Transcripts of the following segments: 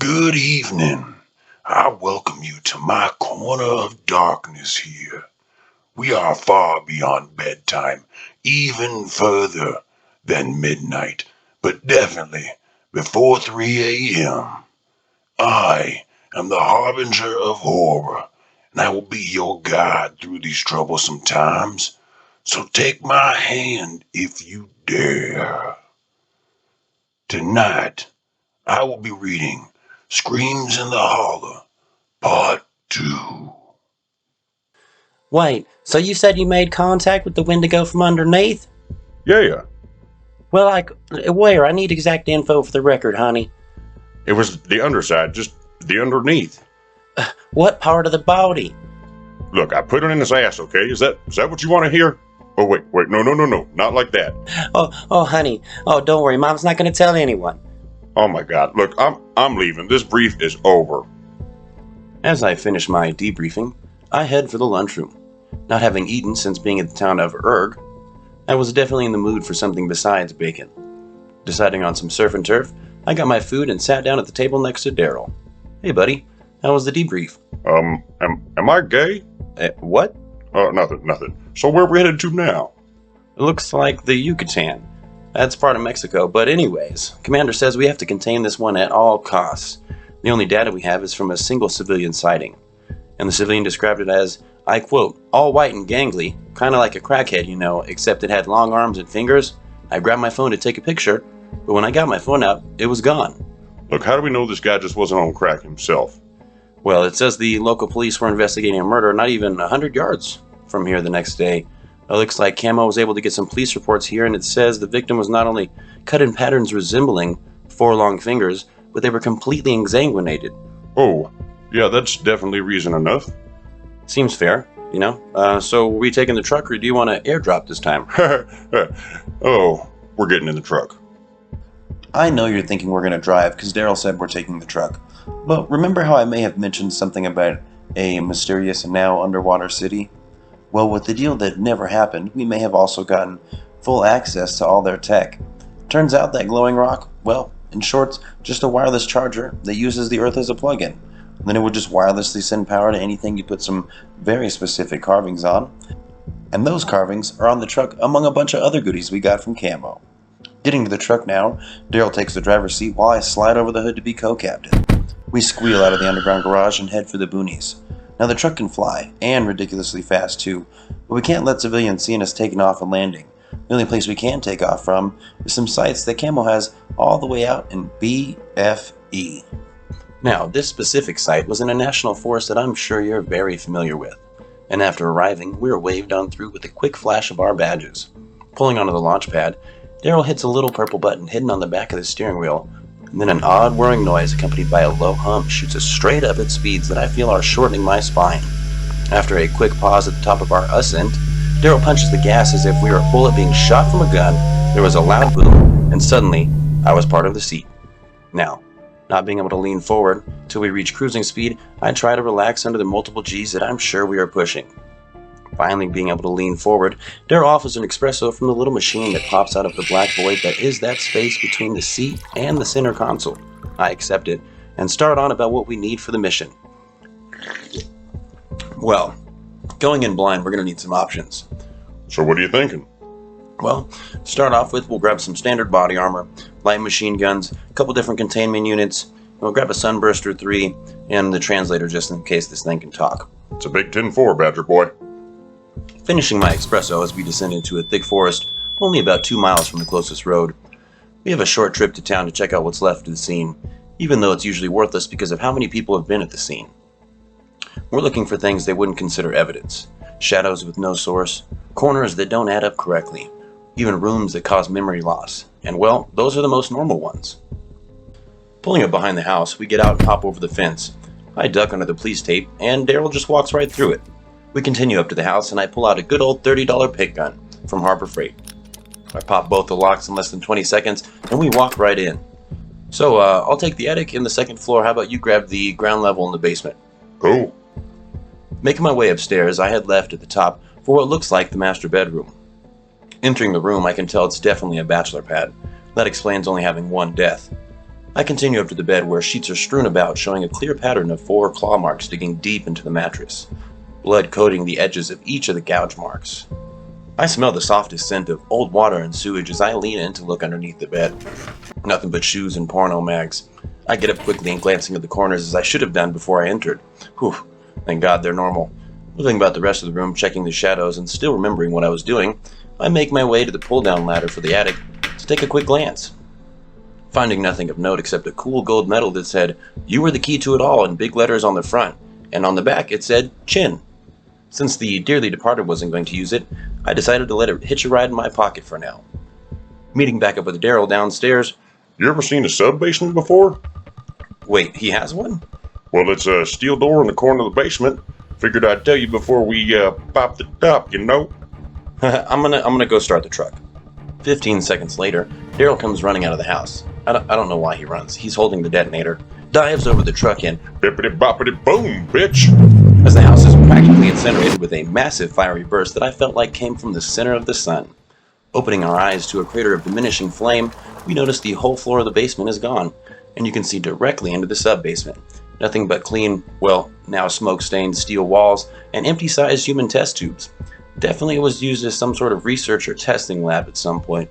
Good evening. I welcome you to my corner of darkness here. We are far beyond bedtime, even further than midnight, but definitely before 3 a.m. I am the Harbinger of Horror, and I will be your guide through these troublesome times. So take my hand if you dare. Tonight, I will be reading Screams in the Holla, Part 2. Wait, so you said you made contact with the Wendigo from underneath? Yeah, Well, where? I need exact info for the record, honey. it was the underside, just the underneath. What part of the body? Look, I put it in his ass, okay? Is that what you want to hear? Oh, wait, no, not like that. Oh, honey. Oh, don't worry, Mom's not going to tell anyone. Oh my God, look, I'm leaving. This brief is over. As I finish my debriefing, I head for the lunchroom. Not having eaten since being at the town of Erg, I was definitely in the mood for something besides bacon. Deciding on some surf and turf, I got my food and sat down at the table next to Daryl. Hey, buddy, how was the debrief? Am I gay? What? Nothing. So where we headed to now? It looks like the Yucatan. That's part of Mexico, but anyways, Commander says we have to contain this one at all costs. The only data we have is from a single civilian sighting, and the civilian described it as, I quote, all white and gangly, kinda like a crackhead, except it had long arms and fingers. I grabbed my phone to take a picture, but when I got my phone out, it was gone. Look, how do we know this guy just wasn't on crack himself? Well, it says the local police were investigating a murder not even 100 yards from here the next day. It looks like Camo was able to get some police reports here, and it says the victim was not only cut in patterns resembling 4 long fingers, but they were completely ensanguinated. Oh, yeah, that's definitely reason enough. Seems fair, So are we taking the truck, or do you want to airdrop this time? Oh, we're getting in the truck. I know you're thinking we're going to drive because Daryl said we're taking the truck. But remember how I may have mentioned something about a mysterious and now underwater city? Well, with the deal that never happened, we may have also gotten full access to all their tech. Turns out that glowing rock, well, in short, just a wireless charger that uses the Earth as a plug-in. Then it would just wirelessly send power to anything you put some very specific carvings on. And those carvings are on the truck among a bunch of other goodies we got from Camo. Getting to the truck now, Daryl takes the driver's seat while I slide over the hood to be co-captain. We squeal out of the underground garage and head for the boonies. Now the truck can fly, and ridiculously fast too, but we can't let civilians see us taking off and landing. The only place we can take off from is some sites that Camo has all the way out in BFE. Now, this specific site was in a national forest that I'm sure you're very familiar with. And after arriving, we were waved on through with a quick flash of our badges. Pulling onto the launch pad, Daryl hits a little purple button hidden on the back of the steering wheel, and then an odd whirring noise accompanied by a low hum shoots us straight up at speeds that I feel are shortening my spine. After a quick pause at the top of our ascent, Daryl punches the gas as if we were a bullet being shot from a gun. There was a loud boom, and suddenly, I was part of the seat. Now, not being able to lean forward till we reach cruising speed, I try to relax under the multiple G's that I'm sure we are pushing. Finally being able to lean forward, Daryl offers an espresso from the little machine that pops out of the black void that is that space between the seat and the center console. I accept it, and start on about what we need for the mission. Well, going in blind, we're going to need some options. So what are you thinking? Well, to start off with, we'll grab some standard body armor, light machine guns, a couple different containment units, and we'll grab a Sunburster 3, and the translator just in case this thing can talk. It's a big 10-4, Badger boy. Finishing my espresso as we descend into a thick forest, only about 2 miles from the closest road. We have a short trip to town to check out what's left of the scene, even though it's usually worthless because of how many people have been at the scene. We're looking for things they wouldn't consider evidence, shadows with no source, corners that don't add up correctly, even rooms that cause memory loss, and well, those are the most normal ones. Pulling up behind the house, we get out and hop over the fence. I duck under the police tape, and Daryl just walks right through it. We continue up to the house, and I pull out a good old $30 pick gun from Harbor Freight. I pop both the locks in less than 20 seconds, and we walk right in. So, I'll take the attic and the second floor. How about you grab the ground level in the basement? Cool. Making my way upstairs, I head left at the top for what looks like the master bedroom. Entering the room, I can tell it's definitely a bachelor pad. That explains only having one death. I continue up to the bed where sheets are strewn about, showing a clear pattern of 4 claw marks digging deep into the mattress, blood coating the edges of each of the gouge marks. I smell the softest scent of old water and sewage as I lean in to look underneath the bed. Nothing but shoes and porno mags. I get up quickly and glancing at the corners as I should have done before I entered. Whew, thank God they're normal. Moving about the rest of the room, checking the shadows, and still remembering what I was doing, I make my way to the pull-down ladder for the attic to take a quick glance. Finding nothing of note except a cool gold medal that said, "You were the key to it all," in big letters on the front, and on the back it said, "Chin." Since the dearly departed wasn't going to use it, I decided to let it hitch a ride in my pocket for now. Meeting back up with Daryl downstairs. You ever seen a sub-basement before? Wait, he has one? Well, it's a steel door in the corner of the basement. Figured I'd tell you before we pop the top, you know? I'm gonna go start the truck. 15 seconds later, Daryl comes running out of the house. I don't know why he runs. He's holding the detonator, dives over the truck and Bippity-boppity-boom, bitch! as the house is practically incinerated with a massive fiery burst that I felt like came from the center of the sun. Opening our eyes to a crater of diminishing flame, we notice the whole floor of the basement is gone, and you can see directly into the sub-basement. Nothing but clean, well, now smoke-stained steel walls and empty-sized human test tubes. Definitely it was used as some sort of research or testing lab at some point.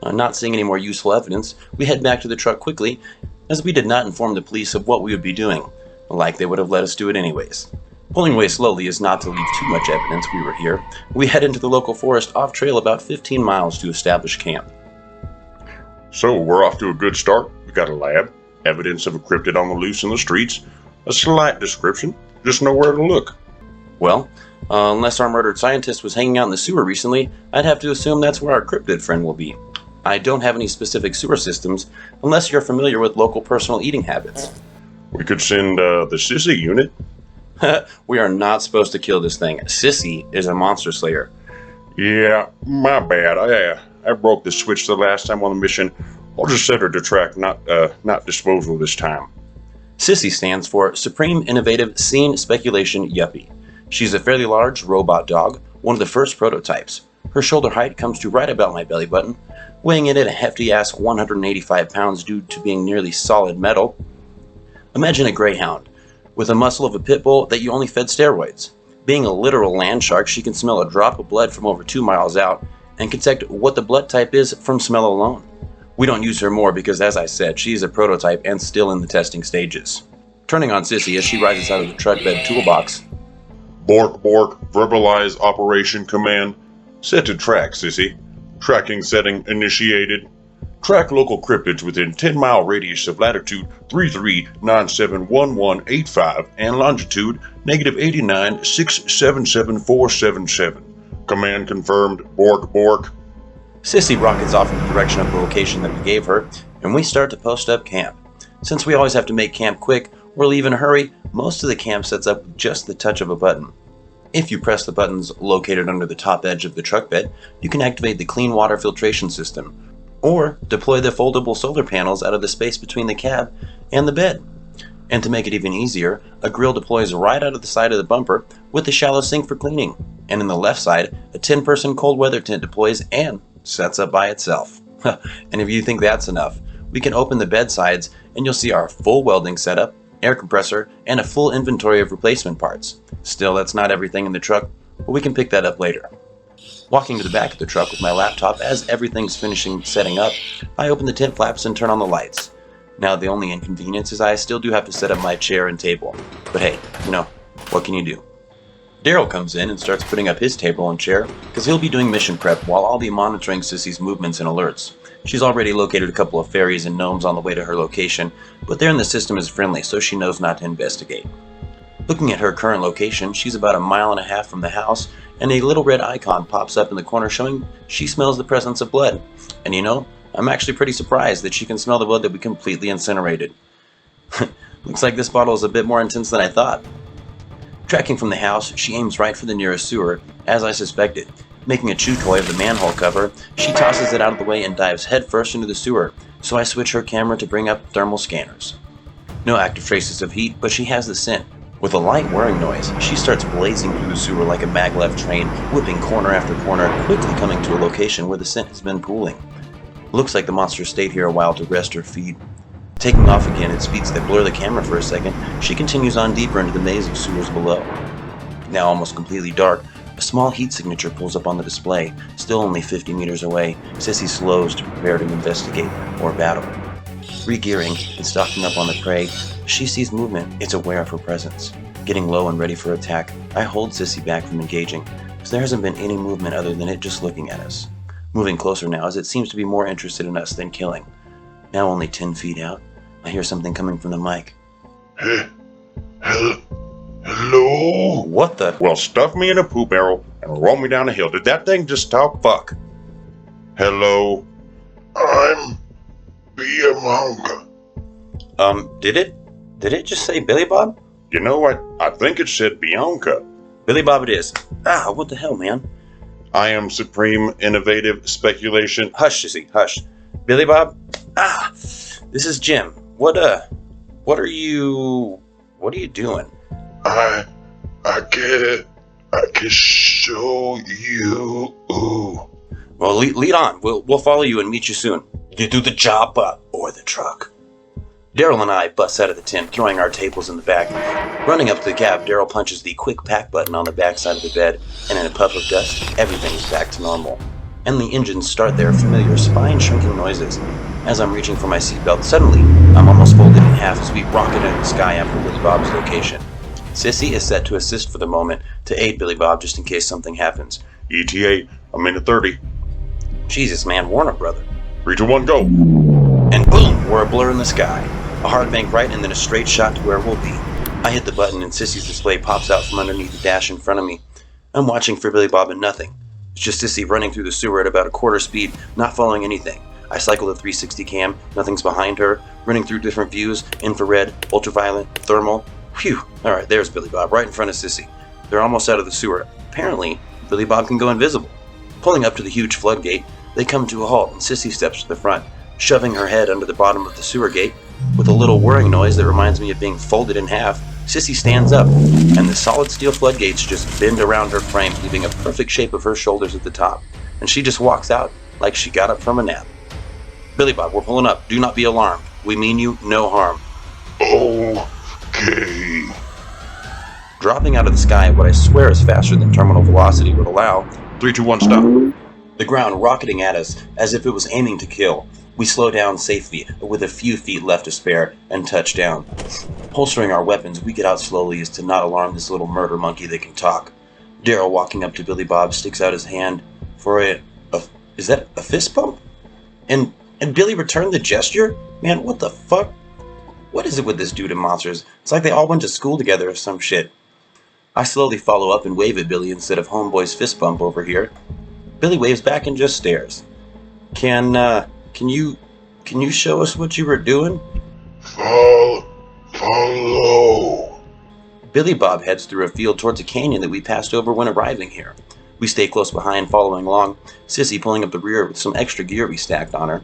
Not seeing any more useful evidence, we head back to the truck quickly, as we did not inform the police of what we would be doing, like they would have let us do it anyways. Pulling away slowly as not to leave too much evidence we were here, we head into the local forest off-trail about 15 miles to establish camp. So, we're off to a good start. We got a lab, evidence of a cryptid on the loose in the streets, a slight description, just know where to look. Well, unless our murdered scientist was hanging out in the sewer recently, I'd have to assume that's where our cryptid friend will be. I don't have any specific sewer systems, unless you're familiar with local personal eating habits. We could send the Sissy unit. We are not supposed to kill this thing. Sissy is a monster slayer. Yeah, my bad. I broke the switch the last time on the mission. I'll just set her to track, not disposal this time. Sissy stands for Supreme Innovative Scene Speculation Yuppie. She's a fairly large robot dog, one of the first prototypes. Her shoulder height comes to right about my belly button, weighing in at a hefty-ass 185 pounds due to being nearly solid metal. Imagine a greyhound, with a muscle of a pit bull that you only fed steroids. Being a literal land shark, she can smell a drop of blood from over 2 miles out, and can detect what the blood type is from smell alone. We don't use her more because, as I said, she is a prototype and still in the testing stages. Turning on Sissy as she rises out of the truck bed toolbox. Bork, verbalize operation command. Set to track, Sissy. Tracking setting initiated. Track local cryptids within 10-mile radius of latitude 33971185 and longitude -89 677477. Command confirmed. Bork. Sissy rockets off in the direction of the location that we gave her, and we start to post up camp. Since we always have to make camp quick or leave in a hurry, most of the camp sets up with just the touch of a button. If you press the buttons located under the top edge of the truck bed, you can activate the clean water filtration system, or deploy the foldable solar panels out of the space between the cab and the bed. And to make it even easier, a grill deploys right out of the side of the bumper with a shallow sink for cleaning, and in the left side, a 10-person cold weather tent deploys and sets up by itself. And if you think that's enough, we can open the bed sides and you'll see our full welding setup, air compressor, and a full inventory of replacement parts. Still, that's not everything in the truck, but we can pick that up later. Walking to the back of the truck with my laptop as everything's finishing setting up, I open the tent flaps and turn on the lights. Now the only inconvenience is I still do have to set up my chair and table. But hey, what can you do? Daryl comes in and starts putting up his table and chair, because he'll be doing mission prep while I'll be monitoring Sissy's movements and alerts. She's already located a couple of fairies and gnomes on the way to her location, but they're in the system as friendly, so she knows not to investigate. Looking at her current location, she's about 1.5 miles from the house, and a little red icon pops up in the corner showing she smells the presence of blood. And I'm actually pretty surprised that she can smell the blood that we completely incinerated. Looks like this bottle is a bit more intense than I thought. Tracking from the house, she aims right for the nearest sewer, as I suspected. Making a chew toy of the manhole cover, she tosses it out of the way and dives headfirst into the sewer, so I switch her camera to bring up thermal scanners. No active traces of heat, but she has the scent. With a light whirring noise, she starts blazing through the sewer like a maglev train, whipping corner after corner, quickly coming to a location where the scent has been pooling. Looks like the monster stayed here a while to rest or feed. Taking off again at speeds that blur the camera for a second, she continues on deeper into the maze of sewers below. Now almost completely dark, a small heat signature pulls up on the display. Still only 50 meters away, Sissy slows to prepare to investigate or battle. Re-gearing and stocking up on the prey, she sees movement. It's aware of her presence. Getting low and ready for attack, I hold Sissy back from engaging, because there hasn't been any movement other than it just looking at us. Moving closer now, as it seems to be more interested in us than killing. Now only 10 feet out, I hear something coming from the mic. Hello? What the? Well, stuff me in a poop barrel and roll me down a hill. Did that thing just talk? Fuck. Hello? I'm Biamonga. Did it just say Billy Bob? You know what? I think it said Bianca. Billy Bob it is. Ah, what the hell, man? I am Supreme Innovative Speculation. Hush, Sissy, hush. Billy Bob? Ah, this is Jim. What are you doing? I get it. I can show you. Well, lead on. We'll follow you and meet you soon. You do the chopper or the truck. Daryl and I bust out of the tent, throwing our tables in the back. Running up to the cab, Daryl punches the quick pack button on the back side of the bed, and in a puff of dust, everything is back to normal. And the engines start their familiar spine-shrinking noises. As I'm reaching for my seatbelt, suddenly, I'm almost folded in half as we rocket into the sky after Billy Bob's location. Sissy is set to assist for the moment, to aid Billy Bob just in case something happens. ETA, a minute 30. Jesus, man, Warner brother. 3, 2, 1, go. And boom, we're a blur in the sky. A hard bank right and then a straight shot to where we'll be. I hit the button and Sissy's display pops out from underneath the dash in front of me. I'm watching for Billy Bob and nothing. It's just Sissy running through the sewer at about a quarter speed, not following anything. I cycle the 360 cam, nothing's behind her, running through different views, infrared, ultraviolet, thermal. Phew, alright, there's Billy Bob, right in front of Sissy. They're almost out of the sewer. Apparently, Billy Bob can go invisible. Pulling up to the huge floodgate, they come to a halt and Sissy steps to the front, shoving her head under the bottom of the sewer gate. With a little whirring noise that reminds me of being folded in half, Sissy stands up, and the solid steel floodgates just bend around her frame, leaving a perfect shape of her shoulders at the top. And she just walks out like she got up from a nap. Billy Bob, we're pulling up. Do not be alarmed. We mean you no harm. Okay. Dropping out of the sky at what I swear is faster than terminal velocity would allow, 3, 2, 1, stop. the ground rocketing at us as if it was aiming to kill. We slow down safely, with a few feet left to spare, and touch down. Holstering our weapons, we get out slowly as to not alarm this little murder monkey that can talk. Daryl, walking up to Billy Bob, sticks out his hand for is that a fist bump? And Billy returned the gesture? Man, what the fuck? What is it with this dude and monsters? It's like they all went to school together or some shit. I slowly follow up and wave at Billy instead of homeboy's fist bump over here. Billy waves back and just stares. Can you show us what you were doing? Follow. Billy Bob heads through a field towards a canyon that we passed over when arriving here. We stay close behind, following along, Sissy pulling up the rear with some extra gear we stacked on her.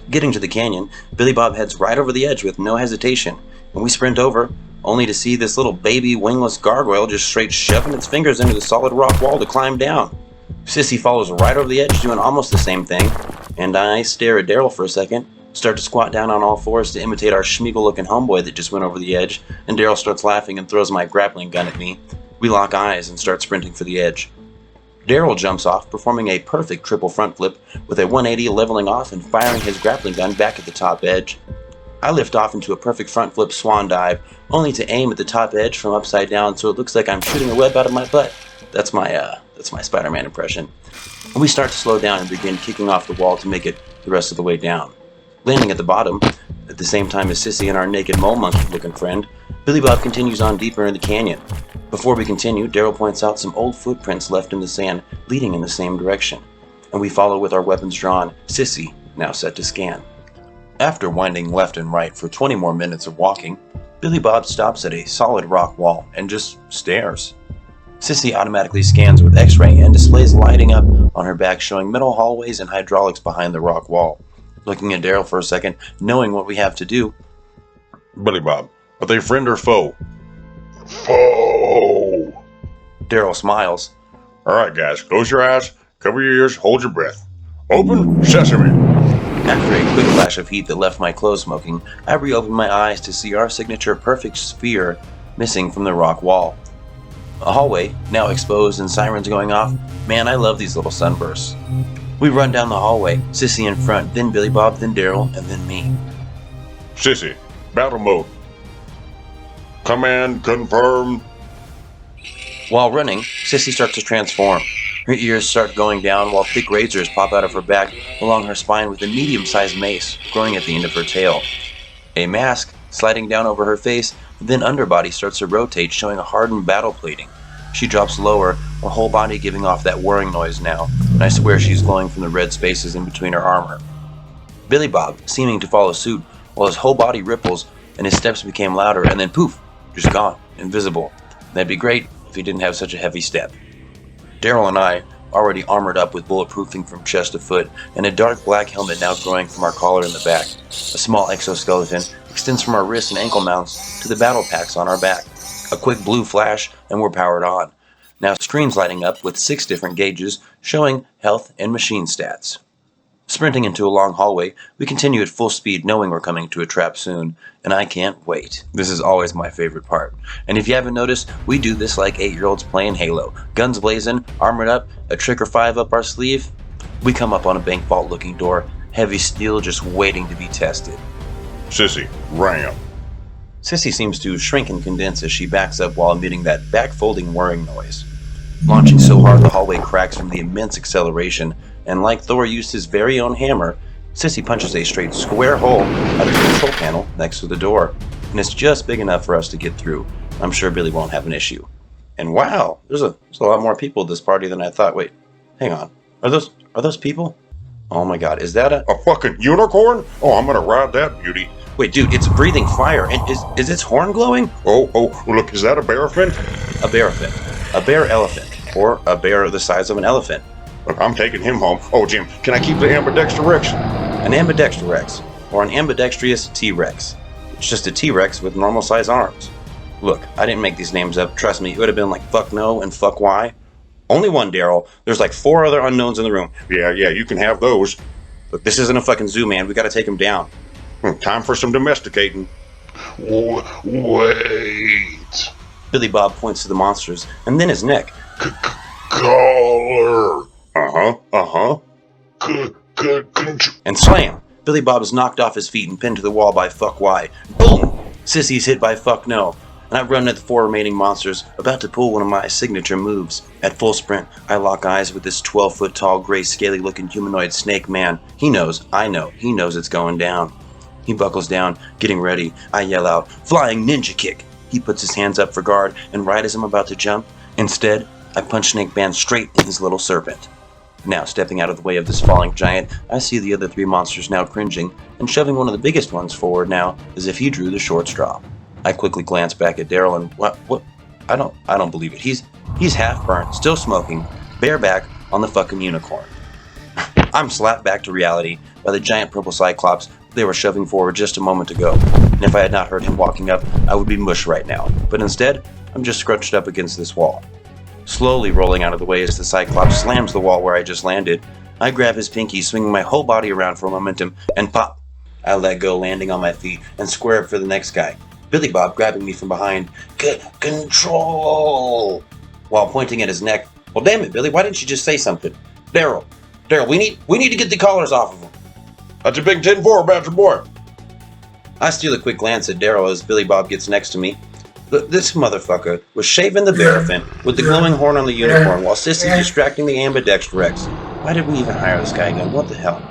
Getting to the canyon, Billy Bob heads right over the edge with no hesitation, and we sprint over, only to see this little baby wingless gargoyle just straight shoving its fingers into the solid rock wall to climb down. Sissy follows right over the edge doing almost the same thing, and I stare at Daryl for a second, start to squat down on all fours to imitate our Schmeagle-looking homeboy that just went over the edge, and Daryl starts laughing and throws my grappling gun at me. We lock eyes and start sprinting for the edge. Daryl jumps off, performing a perfect triple front flip with a 180 leveling off and firing his grappling gun back at the top edge. I lift off into a perfect front flip swan dive, only to aim at the top edge from upside down so it looks like I'm shooting a web out of my butt. That's my Spider-Man impression. And we start to slow down and begin kicking off the wall to make it the rest of the way down. Landing at the bottom, at the same time as Sissy and our naked mole monkey-looking friend, Billy Bob continues on deeper in the canyon. Before we continue, Daryl points out some old footprints left in the sand, leading in the same direction. And we follow with our weapons drawn, Sissy now set to scan. After winding left and right for 20 more minutes of walking, Billy Bob stops at a solid rock wall and just stares. Sissy automatically scans with X-ray and displays lighting up on her back showing metal hallways and hydraulics behind the rock wall. Looking at Daryl for a second, knowing what we have to do. Billy Bob, are they friend or foe? Foe. Daryl smiles. Alright guys, close your eyes, cover your ears, hold your breath. Open sesame. After a quick flash of heat that left my clothes smoking, I reopened my eyes to see our signature perfect sphere missing from the rock wall. A hallway, now exposed and sirens going off. Man, I love these little sunbursts. We run down the hallway, Sissy in front, then Billy Bob, then Daryl, and then me. Sissy, battle mode. Command confirmed. While running, Sissy starts to transform. Her ears start going down while thick razors pop out of her back along her spine with a medium-sized mace growing at the end of her tail. A mask sliding down over her face, then underbody starts to rotate, showing a hardened battle plating. She drops lower, her whole body giving off that whirring noise now, and I swear she's glowing from the red spaces in between her armor. Billy Bob, seeming to follow suit, while his whole body ripples and his steps became louder, and then poof, just gone, invisible. That'd be great if he didn't have such a heavy step. Daryl and I, already armored up with bulletproofing from chest to foot, and a dark black helmet now growing from our collar in the back. A small exoskeleton extends from our wrists and ankle mounts to the battle packs on our back. A quick blue flash, and we're powered on. Now screens lighting up with 6 different gauges showing health and machine stats. Sprinting into a long hallway, we continue at full speed knowing we're coming to a trap soon, and I can't wait. This is always my favorite part. And if you haven't noticed, we do this like 8-year-olds playing Halo. Guns blazing, armored up, a trick or 5 up our sleeve. We come up on a bank vault looking door, heavy steel just waiting to be tested. Sissy, ram. Sissy seems to shrink and condense as she backs up while emitting that back-folding whirring noise. Launching so hard the hallway cracks from the immense acceleration, and like Thor used his very own hammer, Sissy punches a straight square hole out of the control panel next to the door, and it's just big enough for us to get through. I'm sure Billy won't have an issue. And wow, there's a lot more people at this party than I thought. Wait, hang on. Are those people? Oh my god, is that A fucking unicorn? Oh, I'm gonna ride that beauty. Wait, dude, it's breathing fire, and is its horn glowing? Oh, look, is that a bearfin? A bearfin. A bear elephant. Or a bear the size of an elephant. Look, I'm taking him home. Oh, Jim, can I keep the ambidextrous? An ambidextrous, or an ambidextrous T-Rex. It's just a T-Rex with normal-sized arms. Look, I didn't make these names up. Trust me, it would have been like fuck no and fuck why. Only one, Daryl. There's like 4 other unknowns in the room. Yeah, you can have those. Look, this isn't a fucking zoo, man. We gotta take him down. Time for some domesticating. Wait. Billy Bob points to the monsters, and then his neck. Collar. And slam! Billy Bob is knocked off his feet and pinned to the wall by fuck why. Boom! Sissy's hit by fuck no. And I run at the 4 remaining monsters, about to pull one of my signature moves. At full sprint, I lock eyes with this 12-foot-tall, gray, scaly-looking humanoid snake man. He knows, I know, he knows it's going down. He buckles down, getting ready. I yell out, "Flying ninja kick!" He puts his hands up for guard, and right as I'm about to jump, instead, I punch Snake Man straight in his little serpent. Now, stepping out of the way of this falling giant, I see the other 3 monsters now cringing, and shoving one of the biggest ones forward now, as if he drew the short straw. I quickly glance back at Daryl and what? I don't believe it. He's half burnt, still smoking, bareback on the fucking unicorn. I'm slapped back to reality by the giant purple cyclops they were shoving forward just a moment ago. And if I had not heard him walking up, I would be mush right now. But instead, I'm just scrunched up against this wall. Slowly rolling out of the way as the cyclops slams the wall where I just landed, I grab his pinky, swinging my whole body around for momentum, and pop! I let go, landing on my feet, and square up for the next guy. Billy Bob grabbing me from behind. Control! While pointing at his neck. Well, damn it, Billy, why didn't you just say something? Daryl, we need to get the collars off of him. That's a big 10-4 about your boy. I steal a quick glance at Daryl as Billy Bob gets next to me. This motherfucker was shaving the bearfin with the glowing horn on the unicorn while Sissy's distracting the ambidextrous. Why did we even hire this guy again? What the hell?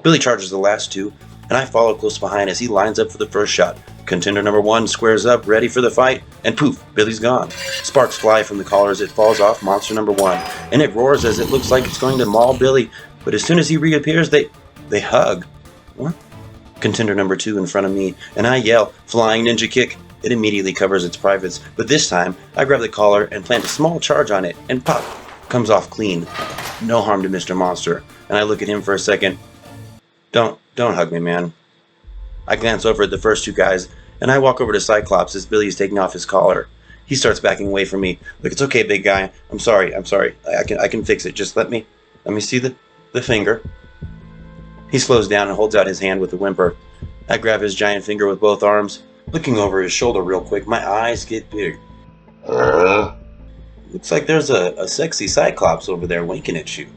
Billy charges the last 2, and I follow close behind as he lines up for the first shot. Contender number 1 squares up, ready for the fight, and poof, Billy's gone. Sparks fly from the collar as it falls off monster number 1, and it roars as it looks like it's going to maul Billy, but as soon as he reappears, they hug. What? Contender number 2 in front of me, and I yell, "Flying ninja kick!" It immediately covers its privates, but this time, I grab the collar and plant a small charge on it, and pop! Comes off clean. No harm to Mr. Monster, and I look at him for a second. Don't hug me, man. I glance over at the first 2 guys, and I walk over to Cyclops as Billy is taking off his collar. He starts backing away from me. Look, it's okay, big guy. I'm sorry. I can fix it. Just let me see the finger. He slows down and holds out his hand with a whimper. I grab his giant finger with both arms. Looking over his shoulder real quick, my eyes get big. Looks like there's a sexy Cyclops over there winking at you.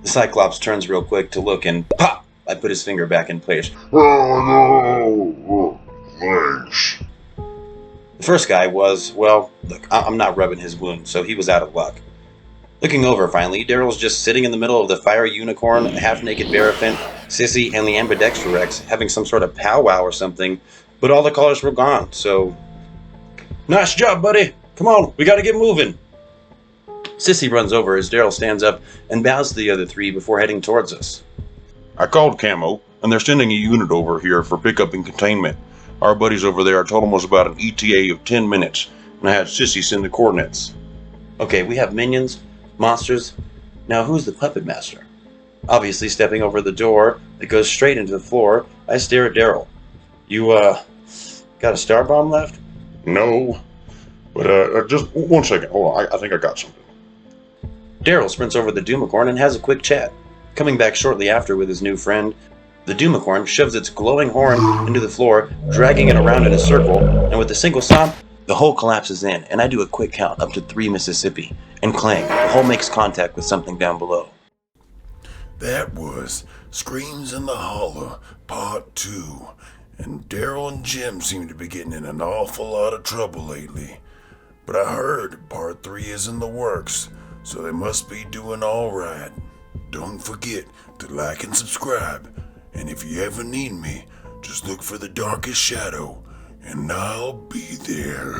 The Cyclops turns real quick to look and pop! I put his finger back in place. Oh, no. Thanks. The first guy was, well, look, I'm not rubbing his wound, so he was out of luck. Looking over, finally, Daryl's just sitting in the middle of the fire unicorn, half-naked Baraphant, Sissy, and the Ambidextrorex, having some sort of powwow or something, but all the colors were gone, so... Nice job, buddy! Come on, we gotta get moving! Sissy runs over as Daryl stands up and bows to the other three before heading towards us. I called Camo, and they're sending a unit over here for pickup and containment. Our buddies over there told them it was about an ETA of 10 minutes, and I had Sissy send the coordinates. Okay, we have minions, monsters. Now who's the puppet master? Obviously stepping over the door that goes straight into the floor, I stare at Daryl. You, got a star bomb left? No, but just 1 second. Hold on, I think I got something. Daryl sprints over the Doomicorn and has a quick chat. Coming back shortly after with his new friend, the Doomicorn shoves its glowing horn into the floor, dragging it around in a circle, and with a single stomp, the hole collapses in, and I do a quick count up to 3 Mississippi, and clang, the hole makes contact with something down below. That was Screams in the Holla, Part 2. And Daryl and Jim seem to be getting in an awful lot of trouble lately. But I heard Part 3 is in the works, so they must be doing all right. Don't forget to like and subscribe. And if you ever need me, just look for the darkest shadow, and I'll be there.